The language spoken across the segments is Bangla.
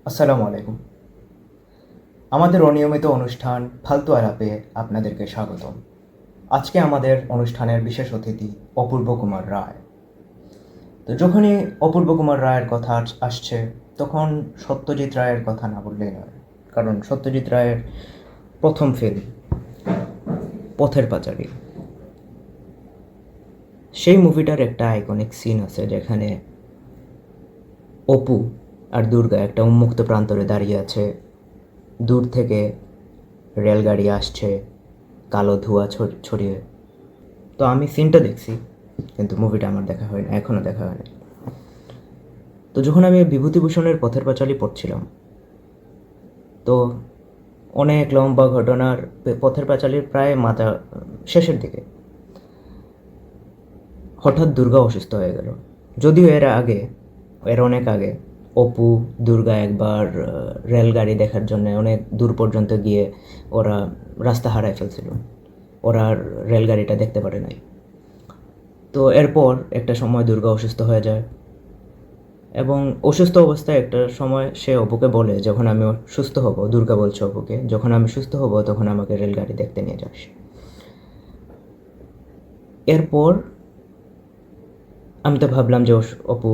আসসালামু আলাইকুম। আমাদের অনিয়মিত অনুষ্ঠান ফালতু আলাপে আপনাদেরকে স্বাগতম। আজকে আমাদের অনুষ্ঠানের বিশেষ অতিথি অপূর্ব কুমার রায়। তো যখনই অপূর্ব কুমার রায়ের কথা আসছে তখন সত্যজিৎ রায়ের কথা না বললেই নয়, কারণ সত্যজিৎ রায়ের প্রথম ফিল্ম পথের পাঁচালী, সেই মুভিটার একটা আইকনিক সিন আছে যেখানে অপু আর দুর্গা একটা উন্মুক্ত প্রান্তরে দাঁড়িয়ে আছে। দূর থেকে রেলগাড়ি আসছে কালো ধোঁয়া ছড়িয়ে। তো আমি সিনটা দেখছি, কিন্তু মুভিটা আমার দেখা হয় না, এখনও দেখা হয়নি। তো যখন আমি বিভূতিভূষণের পথের পাঁচালী পড়ছিলাম, তো অনেক লম্বা ঘটনার পথের পাঁচালীর প্রায় মাথা শেষের দিকে হঠাৎ দুর্গা অসুস্থ হয়ে গেল। যদিও এর অনেক আগে অপু দুর্গা একবার রেলগাড়ি দেখার জন্য অনেক দূর পর্যন্ত গিয়ে ওরা রাস্তা হারায় ফেলছিল, ওরা আর রেলগাড়িটা দেখতে পারে নাই। তো এরপর একটা সময় দুর্গা অসুস্থ হয়ে যায়, এবং অসুস্থ অবস্থায় একটা সময় সে অপুকে বলে, যখন আমি সুস্থ হব, দুর্গা বলছে অপুকে, যখন আমি সুস্থ হব তখন আমাকে রেলগাড়ি দেখতে নিয়ে যাস। এরপর আমি তো ভাবলাম যে অপু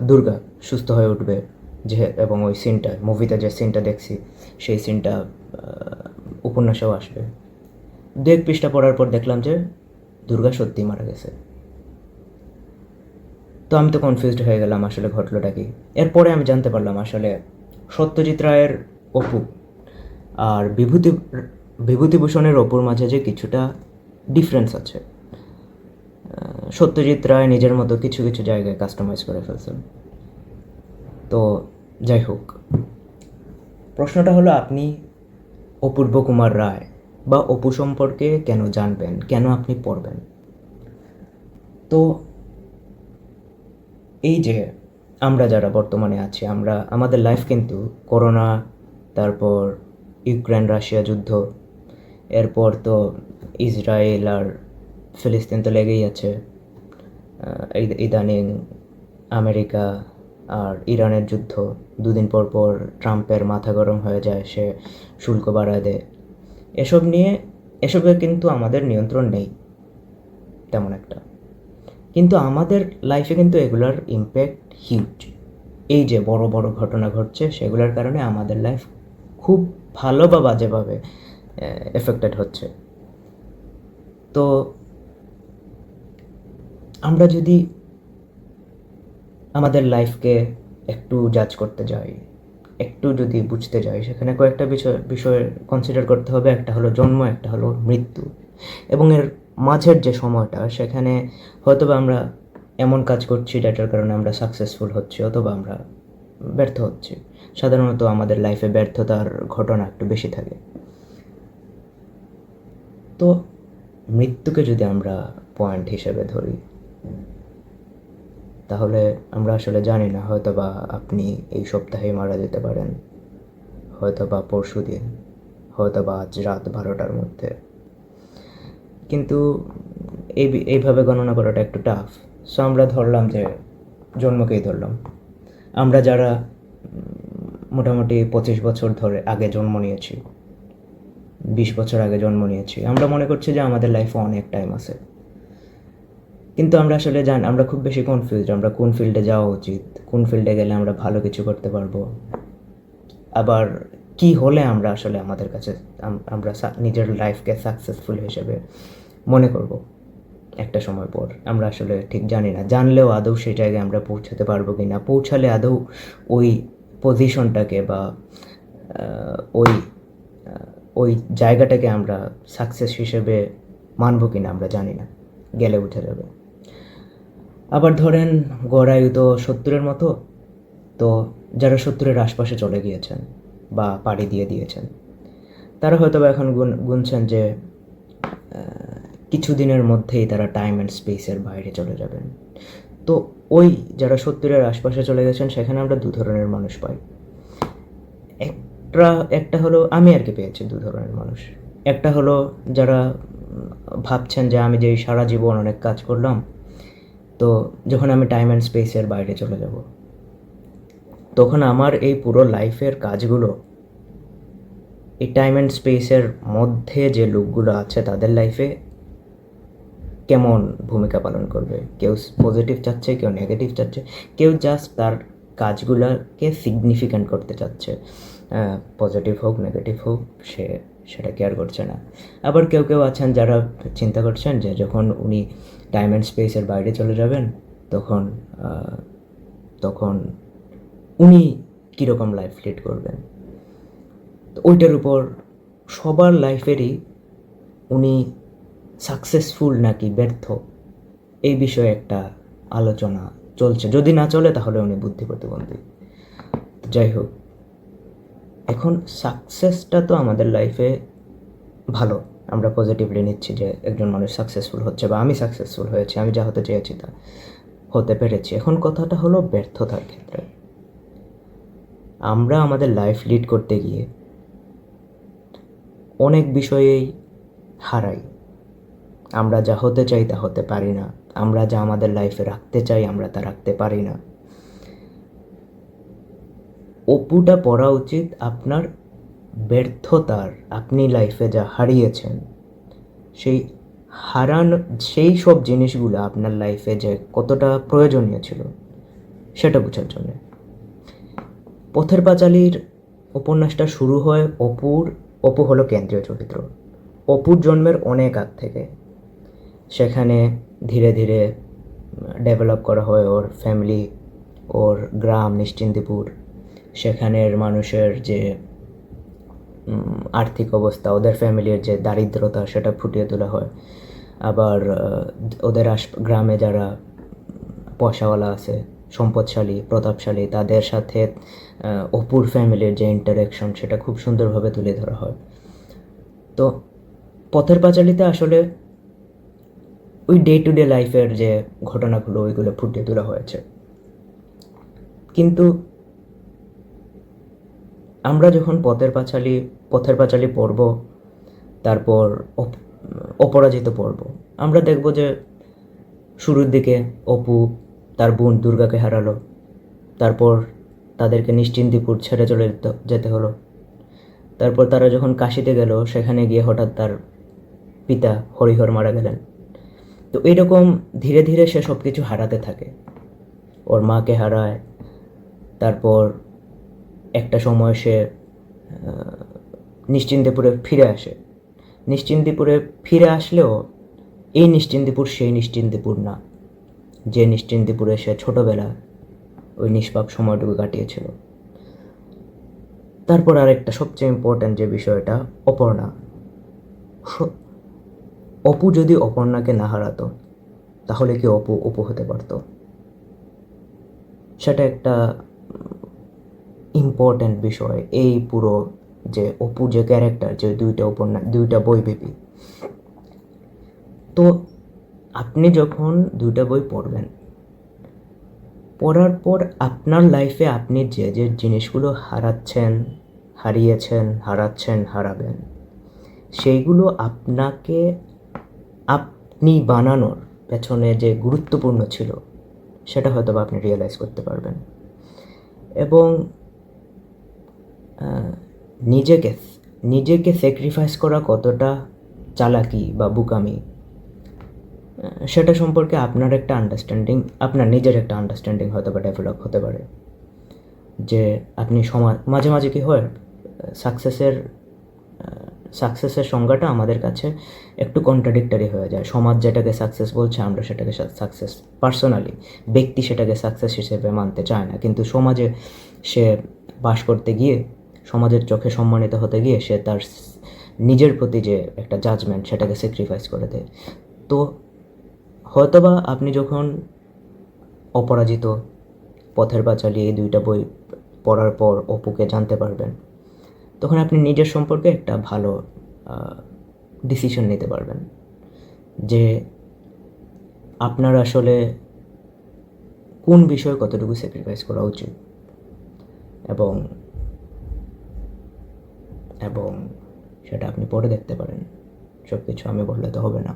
দুর্গা সুস্থ হয়ে উঠবে, যে এবং ওই সিনটা মুভিতে যে সিনটা দেখছি সেই সিনটা উপন্যাসেও আসবে। দু এক পৃষ্ঠা পড়ার পর দেখলাম যে দুর্গা সত্যিই মারা গেছে। তো আমি তো কনফিউজড হয়ে গেলাম, আসলে ঘটলোটা কি। এরপরে আমি জানতে পারলাম আসলে সত্যজিৎ রায়ের অপু আর বিভূতিভূষণের অপুর মাঝে যে কিছুটা ডিফারেন্স আছে। সত্যজিৎ রায় নিজের মতো কিছু কিছু জায়গায় কাস্টমাইজ করে ফেলছেন। তো যাই হোক, প্রশ্নটা হলো, আপনি অপূর্ব কুমার রায় বা অপু সম্পর্কে কেন জানবেন, কেন আপনি পড়বেন? তো এই যে আমরা যারা বর্তমানে আছি, আমাদের লাইফ কিন্তু করোনা, তারপর ইউক্রেন রাশিয়া যুদ্ধ, এরপর তো ইসরায়েল আর ফিলিস্তিন তো লেগেই আছে। ইদানিং আমেরিকা আর ইরানের যুদ্ধ, দুদিন পর পর ট্রাম্পের মাথা গরম হয়ে যায়, সে শুল্ক বাড়ায় দেয়। এসবে কিন্তু আমাদের নিয়ন্ত্রণ নেই তেমন একটা, কিন্তু আমাদের লাইফে কিন্তু এগুলোর ইম্প্যাক্ট হিউজ। এই যে বড় বড় ঘটনা ঘটছে, সেগুলোর কারণে আমাদের লাইফ খুব ভালো বা বাজেভাবে এফেক্টেড হচ্ছে। তো আমরা যদি আমাদের লাইফকে একটু জাজ করতে যাই, একটু যদি বুঝতে যাই, সেখানে কয়েকটা বিষয় কনসিডার করতে হবে। একটা হলো জন্ম, একটা হলো মৃত্যু, এবং এর মাঝের যে সময়টা, সেখানে হয়তোবা আমরা এমন কাজ করছি যেটার কারণে আমরা সাকসেসফুল হচ্ছি, অথবা আমরা ব্যর্থ হচ্ছি। সাধারণত আমাদের লাইফে ব্যর্থতার ঘটনা একটু বেশি থাকে। তো মৃত্যুকে যদি আমরা পয়েন্ট হিসেবে ধরি, তাহলে আমরা আসলে জানি না, হয়তোবা আপনি এই সপ্তাহে মারা যেতে পারেন, হয়তোবা পরশু দিন, হয়তোবা আজ রাত 12টার মধ্যে। কিন্তু এইভাবে গণনা করাটা একটু টাফ। সো আমরা ধরলাম যে জন্মকেই ধরলাম। আমরা যারা মোটামুটি 25 বছর ধরে আগে জন্ম নিয়েছি, 20 বছর আগে জন্ম নিয়েছি, আমরা মনে করছি যে আমাদের লাইফে অনেক টাইম আছে। কিন্তু আমরা আসলে আমরা খুব বেশি কনফিউজড, আমরা কোন ফিল্ডে যাওয়া উচিত, কোন ফিল্ডে গেলে আমরা ভালো কিছু করতে পারবো, আবার কি হলে আমরা আসলে আমাদের কাছে আমরা নিজের লাইফকে সাকসেসফুল হিসেবে মনে করব। একটা সময় পর আমরা আসলে ঠিক জানি না, জানলেও আদৌ সেই জায়গায় আমরা পৌঁছাতে পারবো কি না, পৌঁছালে আদৌ ওই পজিশনটাকে বা ওই ওই জায়গাটাকে আমরা সাকসেস হিসেবে মানব কি না আমরা জানি না, গেলে উঠে যাবে। আবার ধরেন গড়ায়ু তো 70-এর মতো, তো যারা 70-এর আশপাশে চলে গিয়েছেন বা পাড়ি দিয়ে দিয়েছেন, তারা হয়তো বা এখন গুনছেন যে কিছুদিনের মধ্যেই তারা টাইম অ্যান্ড স্পেসের বাইরে চলে যাবেন। তো ওই যারা 70-এর আশপাশে চলে গেছেন, সেখানে আমরা দু ধরনের মানুষ পাই। একটা হলো, আমি আর কি পেয়েছি দু ধরনের মানুষ। একটা হলো যারা ভাবছেন যে আমি যে সারা জীবন অনেক কাজ করলাম, তো যখন আমি টাইম অ্যান্ড স্পেসের বাইরে চলে যাব, তখন আমার এই পুরো লাইফের কাজগুলো এই টাইম অ্যান্ড স্পেসের মধ্যে যে লোকগুলো আছে তাদের লাইফে কেমন ভূমিকা পালন করবে। কেউ পজিটিভ চাচ্ছে, কেউ নেগেটিভ চাচ্ছে, কেউ জাস্ট তার কাজগুলোকে সিগনিফিক্যান্ট করতে চাচ্ছে, পজিটিভ হোক নেগেটিভ হোক সে সেটা কেয়ার করছে না। আবার কেউ কেউ আছেন যারা চিন্তা করছেন যে যখন উনি টাইম অ্যান্ড স্পেসের বাইরে চলে যাবেন তখন তখন উনি কীরকম লাইফ লিড করবেন। তো ওইটার উপর সবার লাইফেরই উনি সাকসেসফুল নাকি ব্যর্থ এই বিষয়ে একটা আলোচনা চলছে। যদি না চলে তাহলে উনি বুদ্ধি প্রতিবন্ধী। যাই হোক, এখন সাকসেসটা তো আমাদের লাইফে ভালো, আমরা পজিটিভলি নিচ্ছি যে একজন মানুষ সাকসেসফুল হচ্ছে বা আমি সাকসেসফুল হয়েছি, আমি যা হতে চেয়েছি তা হতে পেরেছি। এখন কথাটা হলো ব্যর্থতার ক্ষেত্রে। আমরা আমাদের লাইফ লিড করতে গিয়ে অনেক বিষয়েই হারাই। আমরা যা হতে চাই তা হতে পারি না, আমরা যা আমাদের লাইফে রাখতে চাই আমরা তা রাখতে পারি না। অপুটা পড়া উচিত আপনার ব্যর্থতার, আপনি লাইফে যা হারিয়েছেন সেই সেই সব জিনিসগুলো আপনার লাইফে যে কতটা প্রয়োজনীয় ছিল সেটা বোঝার জন্য। পথের পাঁচালীর উপন্যাসটা শুরু হয় অপু হলো কেন্দ্রীয় চরিত্র। অপুর জন্মের অনেক আগ থেকে সেখানে ধীরে ধীরে ডেভেলপ করা হয় ওর ফ্যামিলি, ওর গ্রাম নিশ্চিন্দিপুর, সেখানের মানুষের যে আর্থিক অবস্থা, ওদের ফ্যামিলির যে দারিদ্রতা সেটা ফুটিয়ে তোলা হয়। আবার ওদের গ্রামে যারা পয়সাওয়ালা আছে, সম্পদশালী প্রতাপশালী, তাদের সাথে অপুর ফ্যামিলির যে ইন্টারেকশন সেটা খুব সুন্দরভাবে তুলে ধরা হয়। তো পথের পাঁচালীতে আসলে ওই ডে টু ডে লাইফের যে ঘটনাগুলো ওইগুলো ফুটিয়ে তোলা হয়েছে। কিন্তু আমরা যখন পথের পাঁচালী পড়ব, তারপর অপরাজিত পড়ব, আমরা দেখব যে শুরুর দিকে অপু তার বোন দুর্গাকে হারালো, তারপর তাদেরকে নিশ্চিন্দিপুর ছেড়ে চলে যেতে হলো। তারপর তারা যখন কাশিতে গেল সেখানে গিয়ে হঠাৎ তার পিতা হরিহর মারা গেলেন। তো এইরকম ধীরে ধীরে সে সব কিছু হারাতে থাকে, ওর মাকে হারায়। তারপর একটা সময় সে নিশ্চিন্দিপুরে ফিরে আসে। নিশ্চিন্দিপুরে ফিরে আসলেও এই নিশ্চিন্দিপুর সেই নিশ্চিন্দিপুর না যে নিশ্চিন্দিপুরে সে ছোটোবেলা ওই নিষ্পাপ সময়টুকু কাটিয়েছিল। তারপর আরেকটা সবচেয়ে ইম্পর্ট্যান্ট যে বিষয়টা, অপর্ণা। অপু যদি অপর্ণাকে না হারাতো তাহলে কি অপু হতে পারত? সেটা একটা ইম্পর্ট্যান্ট বিষয়। এই পুরো যে অপু যে ক্যারেক্টার, যে দুইটা বইব্যাপী। তো আপনি যখন দুইটা বই পড়বেন, পড়ার পর আপনার লাইফে আপনি যে যে জিনিসগুলো হারাবেন, সেইগুলো আপনি বানানোর পেছনে যে গুরুত্বপূর্ণ ছিল সেটা হয়তো বা আপনি রিয়েলাইজ করতে পারবেন। এবং নিজেকে স্যাক্রিফাইস করা কতটা চালাকি বা বুকামি সেটা সম্পর্কে আপনার একটা আন্ডারস্ট্যান্ডিং, আপনার নিজের একটা আন্ডারস্ট্যান্ডিং হয়তো বা ডেভেলপ হতে পারে। যে আপনি মাঝে মাঝে কী হয়, সাকসেসের সংজ্ঞাটা আমাদের কাছে একটু কন্ট্রাডিক্টরি হয়ে যায়। সমাজ যেটাকে সাকসেস বলছে আমরা সেটাকে সাকসেস, পার্সোনালি ব্যক্তি সেটাকে সাকসেস হিসেবে মানতে চায় না, কিন্তু সমাজে সে বাস করতে গিয়ে, সমাজের চোখে সম্মানিত হতে গিয়ে সে তার নিজের প্রতি যে একটা জাজমেন্ট সেটাকে স্যাক্রিফাইস করে দেয়। তো হয়তোবা আপনি যখন অপরাজিত, পথের পাঁচালী এই দুইটা বই পড়ার পর অপুকে জানতে পারবেন, তখন আপনি নিজের সম্পর্কে একটা ভালো ডিসিশন নিতে পারবেন যে আপনার আসলে কোন বিষয়ে কতটুকু স্যাক্রিফাইস করা উচিত। এবং সেটা আপনি পড়ে দেখতে পারেন। সব কিছু আমি বললে তো হবে না।